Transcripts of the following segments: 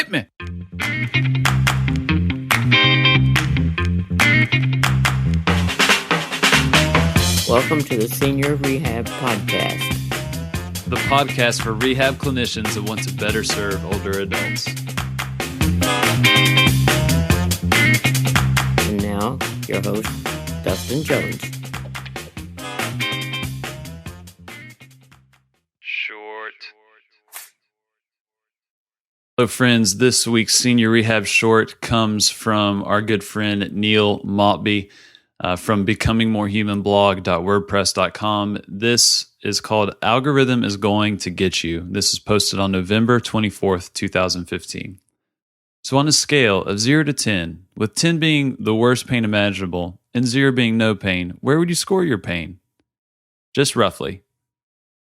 Hit me. Welcome to the Senior Rehab Podcast. The podcast for rehab clinicians that want to better serve older adults. And now, your host, Dustin Jones. Short. Hello, friends. This week's Senior Rehab Short comes from our good friend Neil Maltby from becomingmorehumanblog.wordpress.com. This is called Algorithm is Going to Get You. This is posted on November 24th, 2015. So on a scale of 0 to 10, with 10 being the worst pain imaginable and 0 being no pain, where would you score your pain? Just roughly,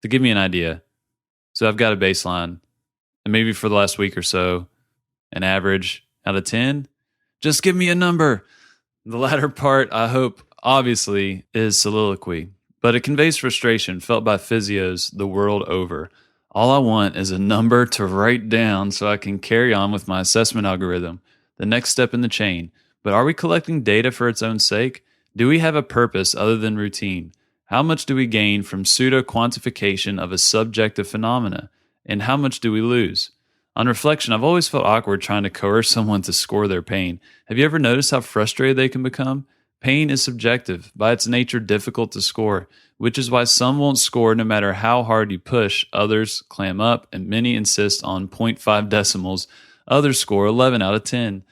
to give me an idea. So I've got a baseline, and maybe for the last week or so, an average out of 10. Just give me a number. The latter part, I hope, obviously, is soliloquy, but it conveys frustration felt by physios the world over. All I want is a number to write down so I can carry on with my assessment algorithm, the next step in the chain. But are we collecting data for its own sake? Do we have a purpose other than routine? How much do we gain from pseudo-quantification of a subjective phenomena? And how much do we lose? On reflection, I've always felt awkward trying to coerce someone to score their pain. Have you ever noticed how frustrated they can become? Pain is subjective, by its nature difficult to score, which is why some won't score no matter how hard you push, others clam up, and many insist on 0.5 decimals. Others score 11 out of 10.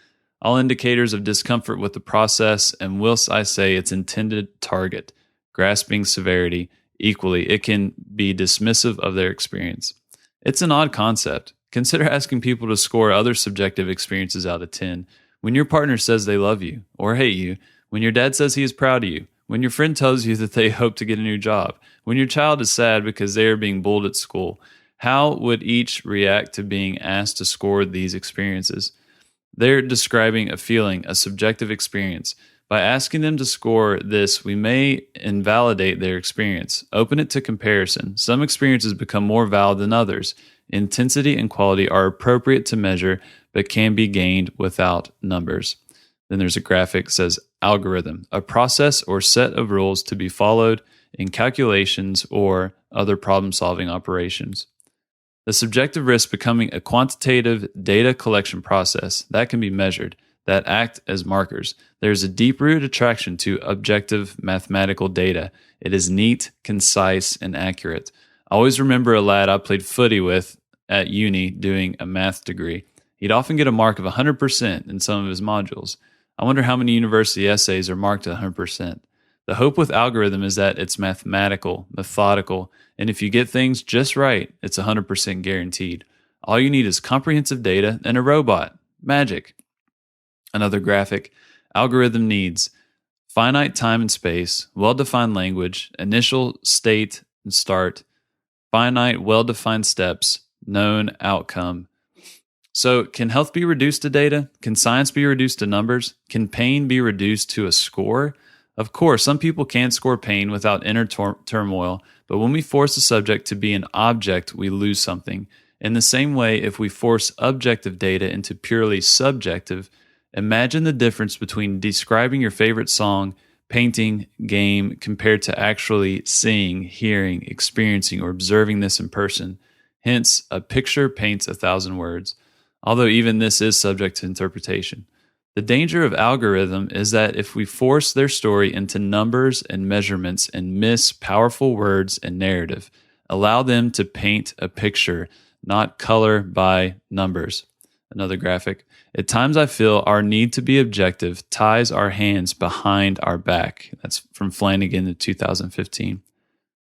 All indicators of discomfort with the process, and whilst I say its intended target, grasping severity, equally, it can be dismissive of their experience. It's an odd concept. Consider asking people to score other subjective experiences out of 10. When your partner says they love you or hate you, when your dad says he is proud of you, when your friend tells you that they hope to get a new job, when your child is sad because they are being bullied at school, how would each react to being asked to score these experiences? They're describing a feeling, a subjective experience. By asking them to score this, we may invalidate their experience, open it to comparison. Some experiences become more valid than others. Intensity and quality are appropriate to measure, but can be gained without numbers. Then there's a graphic that says algorithm, a process or set of rules to be followed in calculations or other problem-solving operations. The subjective risk becoming a quantitative data collection process that can be measured, that act as markers. There's a deep-rooted attraction to objective mathematical data. It is neat, concise, and accurate. I always remember a lad I played footy with at uni doing a math degree. He'd often get a mark of 100% in some of his modules. I wonder how many university essays are marked at 100%. The hope with algorithm is that it's mathematical, methodical, and if you get things just right, it's 100% guaranteed. All you need is comprehensive data and a robot. Magic. Another graphic. Algorithm needs finite time and space, well-defined language, initial state and start, finite, well-defined steps, known outcome. So can health be reduced to data? Can science be reduced to numbers? Can pain be reduced to a score? Of course, some people can score pain without inner turmoil, but when we force a subject to be an object, we lose something. In the same way, if we force objective data into purely subjective, imagine the difference between describing your favorite song, painting, game, compared to actually seeing, hearing, experiencing, or observing this in person. Hence, a picture paints 1,000 words, although even this is subject to interpretation. The danger of algorithm is that if we force their story into numbers and measurements and miss powerful words and narrative, allow them to paint a picture, not color by numbers. Another graphic. At times I feel our need to be objective ties our hands behind our back. That's from Flanagan in 2015.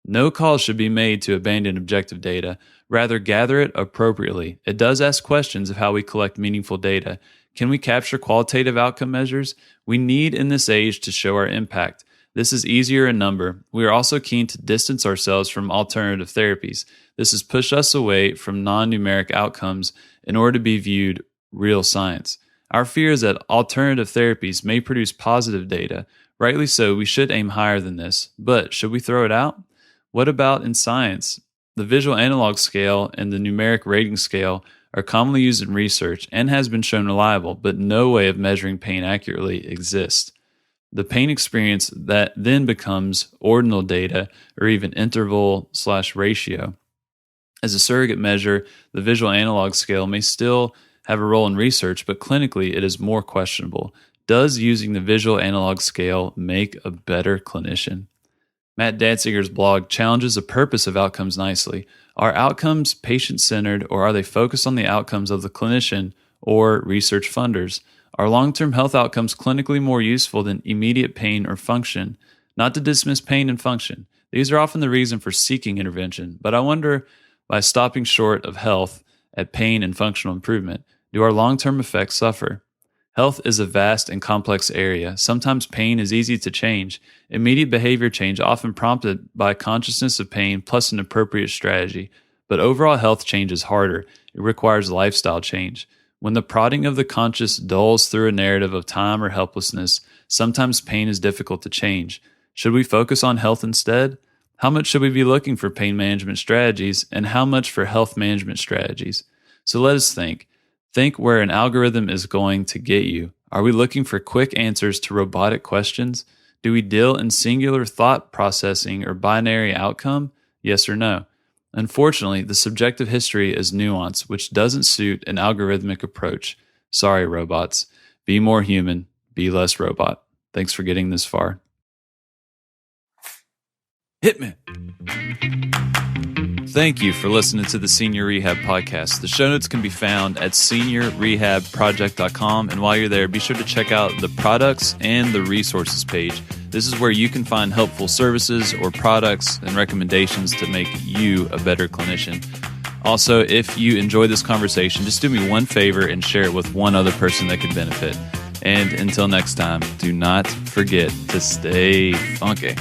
No call should be made to abandon objective data. Rather, gather it appropriately. It does ask questions of how we collect meaningful data. Can we capture qualitative outcome measures? We need in this age to show our impact. This is easier in number. We are also keen to distance ourselves from alternative therapies. This has pushed us away from non-numeric outcomes in order to be viewed real science. Our fear is that alternative therapies may produce positive data. Rightly so, we should aim higher than this. But should we throw it out? What about in science? The visual analog scale and the numeric rating scale are commonly used in research and has been shown reliable, but no way of measuring pain accurately exists. The pain experience that then becomes ordinal data or even interval/ratio. As a surrogate measure, the visual analog scale may still have a role in research, but clinically it is more questionable. Does using the visual analog scale make a better clinician? Matt Danziger's blog challenges the purpose of outcomes nicely. Are outcomes patient-centered, or are they focused on the outcomes of the clinician or research funders? Are long-term health outcomes clinically more useful than immediate pain or function? Not to dismiss pain and function. These are often the reason for seeking intervention, but I wonder, by stopping short of health at pain and functional improvement, do our long-term effects suffer? Health is a vast and complex area. Sometimes pain is easy to change. Immediate behavior change often prompted by consciousness of pain plus an appropriate strategy. But overall health change is harder. It requires lifestyle change. When the prodding of the conscious dulls through a narrative of time or helplessness, sometimes pain is difficult to change. Should we focus on health instead? How much should we be looking for pain management strategies, and how much for health management strategies? So let us think. Think where an algorithm is going to get you. Are we looking for quick answers to robotic questions? Do we deal in singular thought processing or binary outcome? Yes or no? Unfortunately, the subjective history is nuance, which doesn't suit an algorithmic approach. Sorry, robots. Be more human. Be less robot. Thanks for getting this far. Hit me. Thank you for listening to the Senior Rehab Podcast. The show notes can be found at seniorrehabproject.com. And while you're there, be sure to check out the products and the resources page. This is where you can find helpful services or products and recommendations to make you a better clinician. Also, if you enjoy this conversation, just do me one favor and share it with one other person that could benefit. And until next time, do not forget to stay funky.